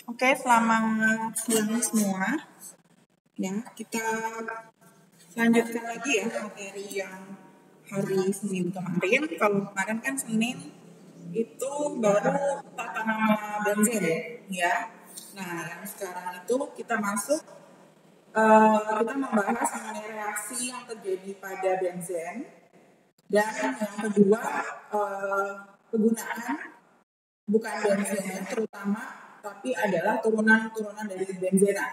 Oke, selamat siang semua. Ya, kita lanjutkan lagi ya materi yang hari Senin kemarin. Kalau kemarin kan Senin itu baru tata nama benzen ya. Nah, yang sekarang itu kita masuk kita membahas mengenai reaksi yang terjadi pada benzen dan yang kedua penggunaan bukan benzen terutama tapi adalah turunan-turunan dari benzena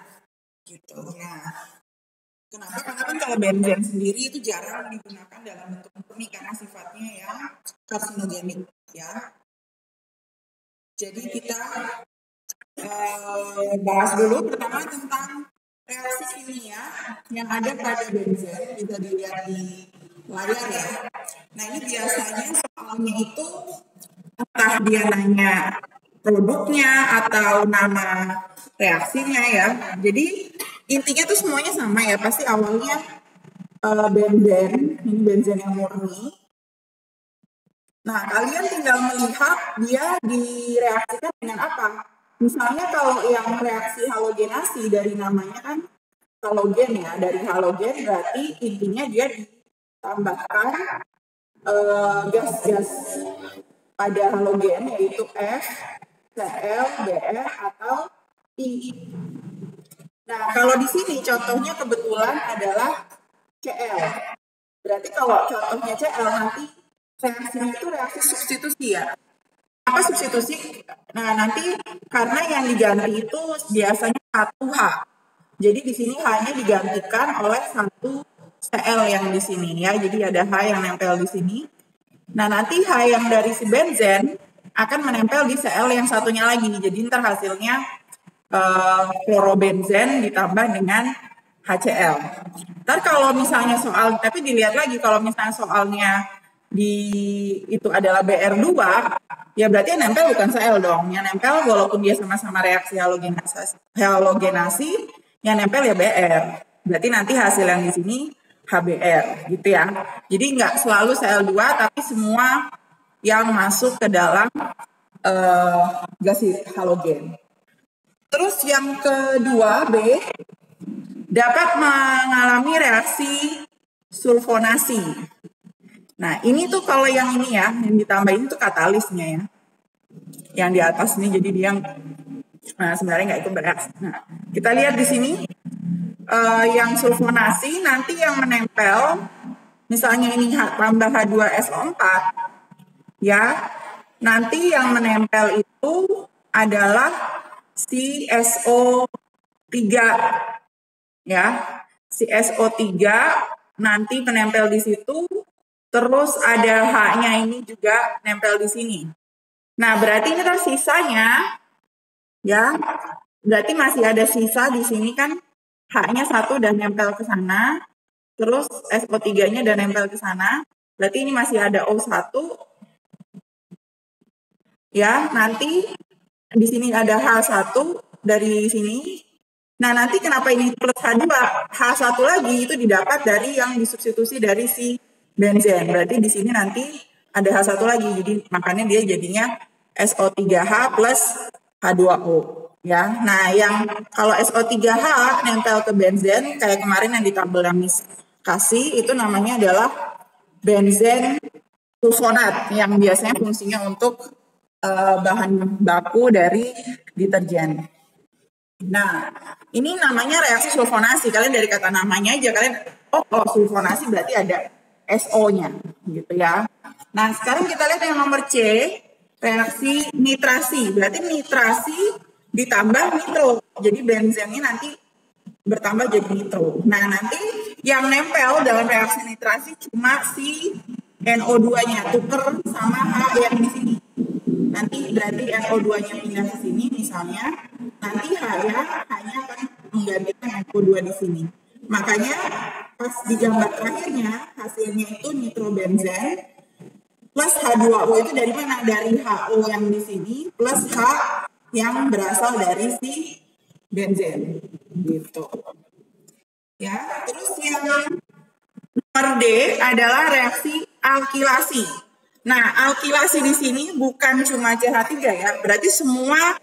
gitu. Nah, kenapa? Karena kan kalau benzen sendiri itu jarang digunakan dalam bentuk murni karena sifatnya yang karsinogenik ya. Jadi kita bahas dulu pertama tentang reaksi kimia yang ada pada benzen, bisa dilihat di layar ya. Nah, ini biasanya soalnya itu entah dia nanya produknya atau nama reaksinya ya. Jadi intinya tuh semuanya sama ya. Pasti awalnya benzen, ini benzen yang murni. Nah, kalian tinggal melihat dia direaksikan dengan apa. Misalnya kalau yang reaksi halogenasi dari namanya kan halogen ya, dari halogen berarti intinya dia ditambahkan gas-gas pada halogen yaitu F, Cl, Br atau I. Nah, kalau di sini contohnya kebetulan adalah Cl. Berarti kalau contohnya Cl nanti reaksinya itu reaksi substitusi ya. Apa substitusi? Nah, nanti karena yang diganti itu biasanya 1H. Jadi di sini H-nya digantikan oleh 1 Cl yang di sini ya. Jadi ada H yang nempel di sini. Nah, nanti H yang dari si benzen akan menempel di Cl yang satunya lagi. Jadi ntar hasilnya klorobenzen ditambah dengan HCl. Ntar kalau misalnya soal, tapi dilihat lagi kalau misalnya soalnya itu adalah Br2, ya berarti yang nempel bukan Cl dong. Yang nempel walaupun dia sama-sama reaksi halogenasi, yang nempel ya Br. Berarti nanti hasil yang di sini HBr gitu ya. Jadi nggak selalu Cl2 tapi semua yang masuk ke dalam gas halogen. Terus yang kedua B dapat mengalami reaksi sulfonasi. Nah, ini tuh kalau yang ini ya, yang ditambahin tuh katalisnya ya. Yang di atas nih jadi dia sebenarnya nggak ikut bereaksi. Nah, kita lihat di sini yang sulfonasi nanti yang menempel misalnya ini tambah H2SO4 ya. Nanti yang menempel itu adalah si SO3 ya. Si SO3 nanti menempel di situ. Terus ada H-nya ini juga nempel di sini. Nah, berarti ini kan sisanya ya. Berarti masih ada sisa di sini kan H-nya 1 udah nempel ke sana. Terus SO3-nya udah nempel ke sana. Berarti ini masih ada O1. Ya, nanti di sini ada H1 dari sini. Nah, nanti kenapa ini plus H2? H1 lagi itu didapat dari yang disubstitusi dari si benzen. Berarti di sini nanti ada H1 lagi. Jadi makanya dia jadinya SO3H plus H2O. Ya, nah yang kalau SO3H nempel ke benzen kayak kemarin yang di tabel yang kasih itu namanya adalah benzen sulfonat yang biasanya fungsinya untuk bahan baku dari deterjen. Nah, ini namanya reaksi sulfonasi. Kalian dari kata namanya aja kalian kalau sulfonasi berarti ada SO-nya gitu ya. Nah, sekarang kita lihat yang nomor C, reaksi nitrasi. Berarti nitrasi ditambah nitro. Jadi benzennya nanti bertambah jadi nitro. Nah, nanti yang nempel dalam reaksi nitrasi cuma si NO2-nya tuker sama H yang di sini. Nanti berarti NO2-nya pindah ke sini misalnya, nanti H-nya hanya akan menggantikan NO2 di sini. Makanya pas di gambar terakhirnya hasilnya itu nitrobenzen plus H2O itu dari mana? Dari HO yang di sini plus H yang berasal dari si benzen gitu. Ya, terus yang nomor D adalah reaksi alkilasi. Nah, alkilasi di sini bukan cuma CH3 ya, berarti semua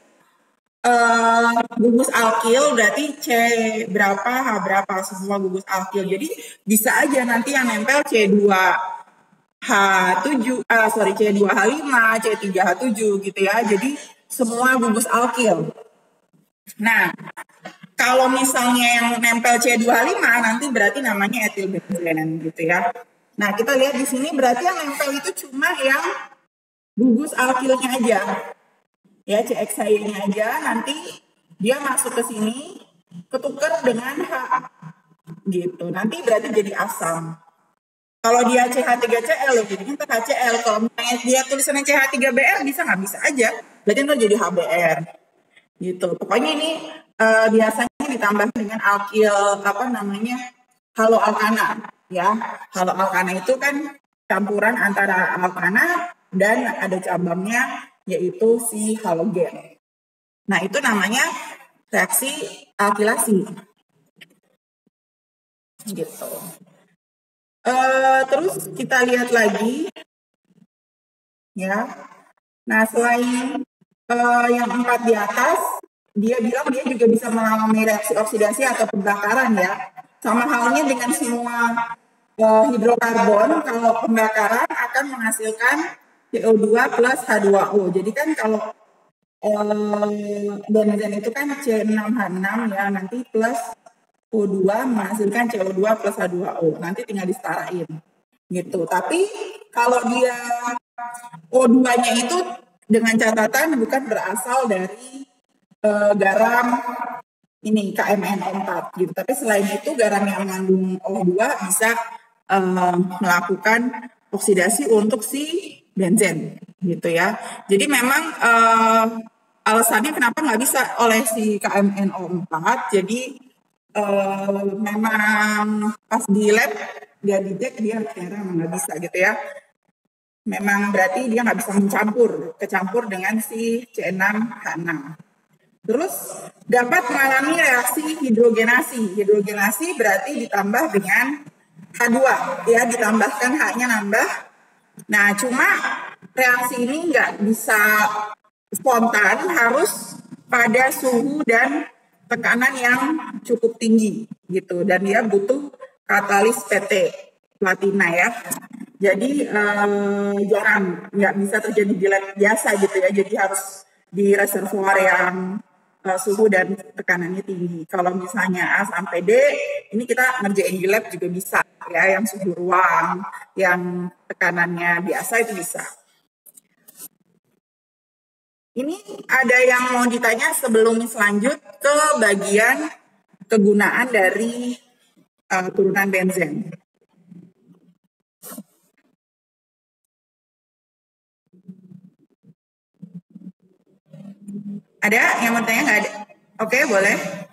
gugus alkil berarti C berapa, H berapa, semua gugus alkil. Jadi bisa aja nanti yang nempel C2H7, C2H5, C3H7 gitu ya. Jadi semua gugus alkil. Nah, kalau misalnya yang nempel C25 nanti berarti namanya etilbenzen gitu ya. Nah, kita lihat di sini berarti yang nempel itu cuma yang gugus alkilnya aja. Ya, CXY-nya aja nanti dia masuk ke sini ketukar dengan H gitu. Nanti berarti jadi asam. Kalau dia CH3Cl ya jadinya HCl. Kalau misalnya dia tulisannya CH3Br bisa nggak bisa aja. Berarti itu jadi HBr gitu. Pokoknya ini biasanya ditambah dengan alkil apa namanya haloalkana ya. Haloalkana itu kan campuran antara alkana dan ada cabangnya yaitu si halogen. Nah, itu namanya reaksi alkilasi. Gitu. Terus kita lihat lagi ya. Nah, selain yang 4 di atas, dia bilang dia juga bisa mengalami reaksi oksidasi atau pembakaran ya. Sama halnya dengan semua hidrokarbon, kalau pembakaran akan menghasilkan CO2 plus H2O. Jadi kan kalau benzen itu kan C6H6 ya, nanti plus O2 menghasilkan CO2 plus H2O. Nanti tinggal disetarain gitu. Tapi kalau dia O2-nya itu dengan catatan bukan berasal dari garam ini KMNO4 gitu. Tapi selain itu garam yang mengandung O2 bisa melakukan oksidasi untuk si benzen gitu ya. Jadi memang alasannya kenapa nggak bisa oleh si KMNO4. Jadi memang pas di lab dia dicek dia ternyata memang nggak bisa gitu ya. Memang berarti dia nggak bisa kecampur dengan si C6H6. Terus dapat mengalami reaksi hidrogenasi. Hidrogenasi berarti ditambah dengan H2 ya, ditambahkan H-nya nambah. Nah, cuma reaksi ini nggak bisa spontan, harus pada suhu dan tekanan yang cukup tinggi gitu, dan dia butuh katalis PT platina ya. Jadi jarang, nggak bisa terjadi di lab biasa gitu ya. Jadi harus di reservoir yang suhu dan tekanannya tinggi. Kalau misalnya A sampai D, ini kita ngerjain di lab juga bisa ya, yang suhu ruang, yang tekanannya biasa itu bisa. Ini ada yang mau ditanya sebelum selanjut ke bagian kegunaan dari turunan benzen. Ada yang mau tanya nggak ada? Oke, boleh.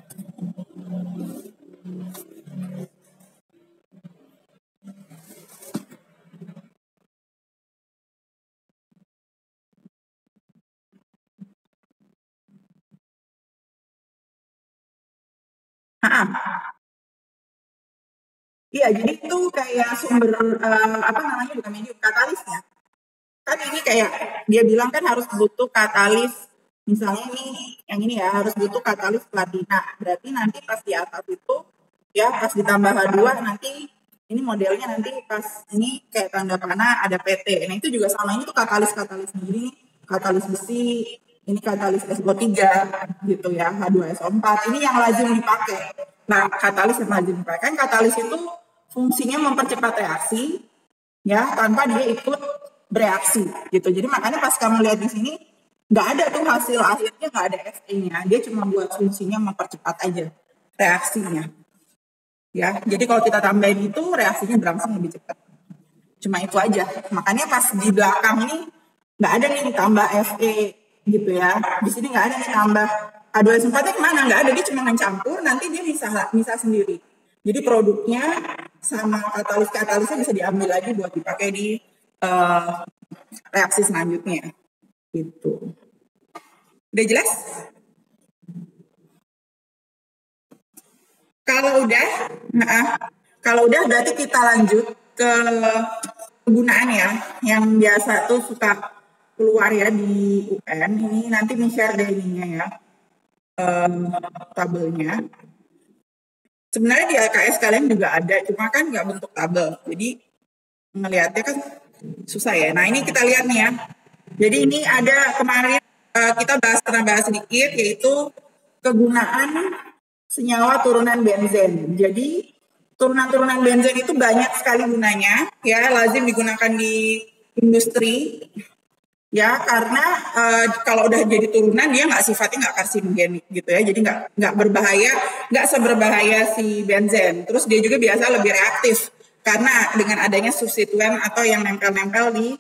Iya, jadi itu kayak sumber apa namanya, bukan medium, katalis ya. Kan ini kayak dia bilang kan harus butuh katalis, misalnya nih yang ini ya harus butuh katalis platina. Berarti nanti pas di atas itu ya pas ditambah H2 nanti ini modelnya nanti pas ini kayak tanda panah ada PT. Nah, itu juga sama, ini tuh katalis sendiri, katalis besi, ini katalis SO3 gitu ya, H2SO4. Ini yang lazim dipakai. Nah, katalis yang lazim dipakai kan, katalis itu fungsinya mempercepat reaksi ya tanpa dia ikut bereaksi gitu. Jadi makanya pas kamu lihat di sini nggak ada tuh hasil akhirnya, nggak ada Fe-nya. Dia cuma buat fungsinya mempercepat aja reaksinya. Ya, jadi kalau kita tambahin itu reaksinya berlangsung lebih cepat. Cuma itu aja. Makanya pas di belakang ini nggak ada nih tambah Fe gitu ya. Di sini nggak ada nih tambah H2S4-nya kemana? Nggak ada, dia cuma mencampur, nanti dia bisa sendiri. Jadi produknya sama katalisnya bisa diambil lagi buat dipakai di reaksi selanjutnya. Gitu. Udah jelas? Kalau udah berarti kita lanjut ke kegunaan ya, yang biasa tuh suka keluar ya di UN. Ini nanti share deh ininya ya, tabelnya. Sebenarnya di LKS kalian juga ada, cuma kan nggak bentuk tabel. Jadi ngelihatnya kan susah ya. Nah ini kita lihat nih ya. Jadi ini ada kemarin kita pernah bahas sedikit, yaitu kegunaan senyawa turunan benzen. Jadi turunan-turunan benzen itu banyak sekali gunanya, ya lazim digunakan di industri, ya karena kalau udah jadi turunan dia nggak sifatnya nggak karsinogenik gitu ya, jadi nggak berbahaya, nggak seberbahaya si benzen. Terus dia juga biasa lebih reaktif karena dengan adanya substituen atau yang nempel-nempel di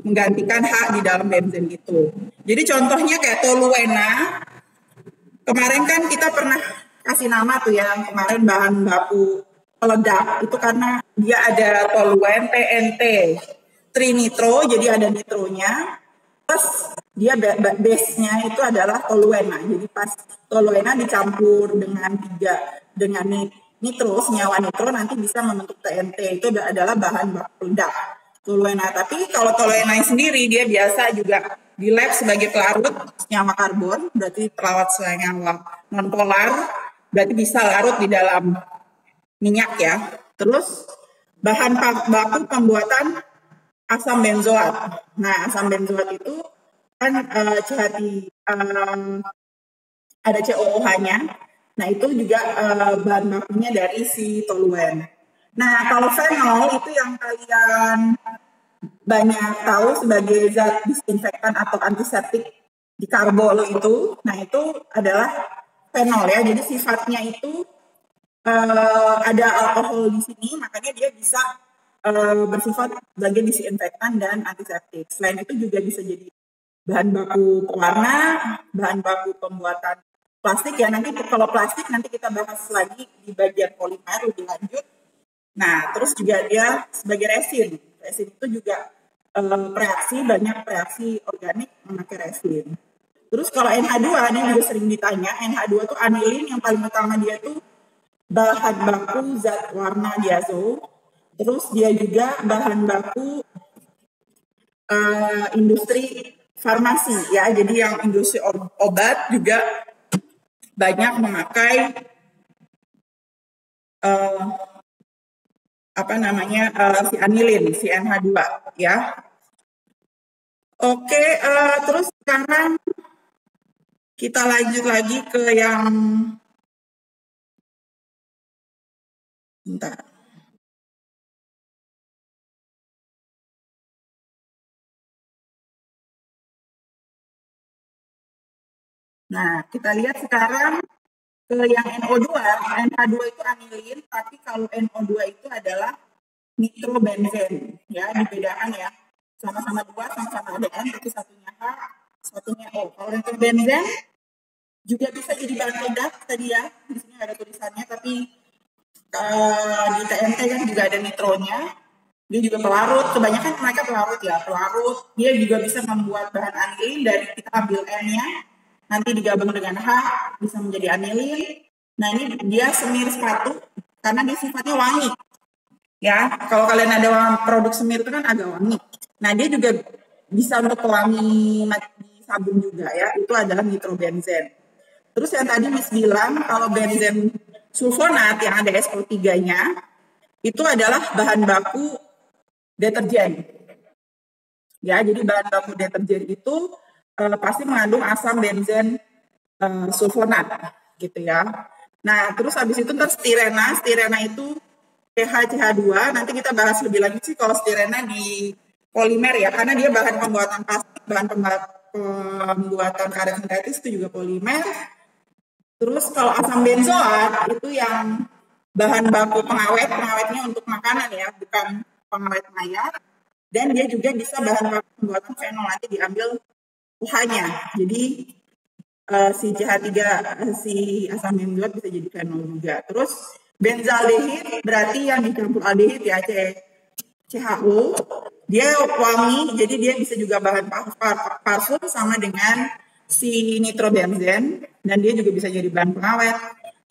menggantikan H di dalam benzen itu. Jadi contohnya kayak toluena, kemarin kan kita pernah kasih nama tuh ya, kemarin bahan baku peledak itu karena dia ada toluen TNT trinitro, jadi ada nitronya, plus dia base-nya itu adalah toluena. Jadi pas toluena dicampur dengan nitro, senyawa nitro nanti bisa membentuk TNT, itu adalah bahan baku peledak toluena. Tapi kalau toluena sendiri dia biasa juga di lab sebagai pelarut senyawa karbon, berarti pelarut senyawa nonpolar, berarti bisa larut di dalam minyak ya. Terus bahan baku pembuatan asam benzoat. Nah, asam benzoat itu kan ada COOH-nya. Nah, itu juga bahan bakunya dari si toluen. Nah, kalau fenol itu yang kalian banyak tahu sebagai zat disinfektan atau antiseptik di karbol itu. Nah, itu adalah fenol ya. Jadi sifatnya itu ada alkohol di sini, makanya dia bisa bersifat sebagai disinfektan dan antiseptik. Selain itu juga bisa jadi bahan baku pewarna, bahan baku pembuatan plastik ya. Nanti kalau plastik nanti kita bahas lagi di bagian polimer lebih lanjut. Nah, terus juga dia sebagai resin. Resin itu juga banyak reaksi organik memakai resin. Terus kalau NH2 ini juga sering ditanya, NH2 itu anilin, yang paling utama dia tuh bahan baku zat warna diazo. Terus dia juga bahan baku industri farmasi ya. Jadi yang industri obat juga banyak memakai si anilin, si NH2 ya. Oke, terus sekarang kita lanjut lagi ke yang bentar. Nah, kita lihat sekarang ke yang NO2. NH2 itu anilin, tapi kalau NO2 itu adalah nitrobenzen. Ya, dibedakan ya. Sama-sama dua, sama-sama ada N, tapi satunya H, satunya O. Kalau nitrobenzen juga bisa jadi bahan peledak tadi ya. Di sini ada tulisannya, tapi di TNT kan juga ada nitronya. Dia juga pelarut, kebanyakan mereka pelarut ya, pelarut. Dia juga bisa membuat bahan anilin dari kita ambil N-nya, nanti digabung dengan H, bisa menjadi anilin. Nah ini dia semir sepatu, karena dia sifatnya wangi. Ya, kalau kalian ada produk semir itu kan agak wangi. Nah dia juga bisa untuk pewangi di sabun juga ya, itu adalah nitrobenzen. Terus yang tadi Miss bilang, kalau benzen sulfonat yang ada SO3-nya, itu adalah bahan baku deterjen. Ya, jadi bahan baku deterjen itu pasti mengandung asam benzen sulfonat gitu ya. Nah, terus habis itu ntar stirena itu CH2, nanti kita bahas lebih lanjut sih kalau stirena di polimer ya, karena dia bahan pembuatan plastik, bahan pembuatan karet sintetis itu juga polimer. Terus kalau asam benzoat itu yang bahan baku pengawetnya untuk makanan ya, bukan pengawet mayat. Dan dia juga bisa bahan baku pembuatan fenol, nanti diambil UH-nya. Jadi si CH3, si asam benzoat bisa jadi fenol juga. Terus benzaldehid berarti yang dicampur aldehid ya, CHO. Dia wangi, jadi dia bisa juga bahan parfum sama dengan si nitrobenzen, dan dia juga bisa jadi bahan pengawet.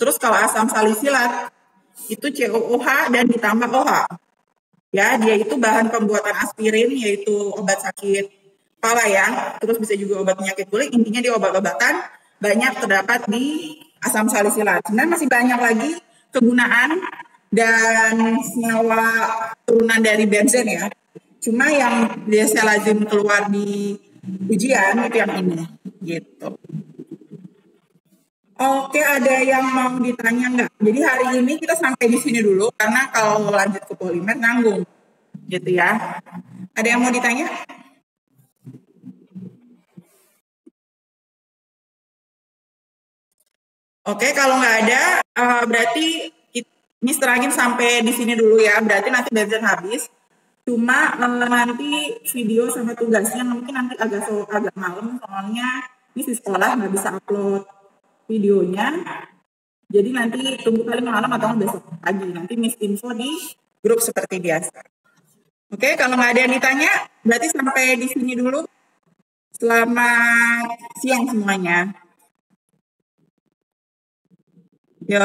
Terus kalau asam salisilat itu COOH dan ditambah OH. Ya, dia itu bahan pembuatan aspirin, yaitu obat sakit kepala ya. Terus bisa juga obat penyakit kulit. Intinya di obat-obatan banyak terdapat di asam salisilat. Sebenarnya masih banyak lagi kegunaan dan senyawa turunan dari benzen ya. Cuma yang biasa lazim keluar di ujian itu yang ini, gitu. Oke, ada yang mau ditanya nggak? Jadi hari ini kita sampai di sini dulu, karena kalau lanjut ke polimer nanggung, gitu ya. Ada yang mau ditanya? Oke, kalau nggak ada, berarti ini terangin sampai di sini dulu ya. Berarti nanti bensin habis. Cuma nanti video sama tugasnya mungkin nanti agak malam, soalnya ini di sekolah nggak bisa upload videonya. Jadi nanti tunggu paling malam atau besok pagi. Nanti miss info di grup seperti biasa. Oke, kalau nggak ada yang ditanya, berarti sampai di sini dulu. Selamat siang semuanya. Yo.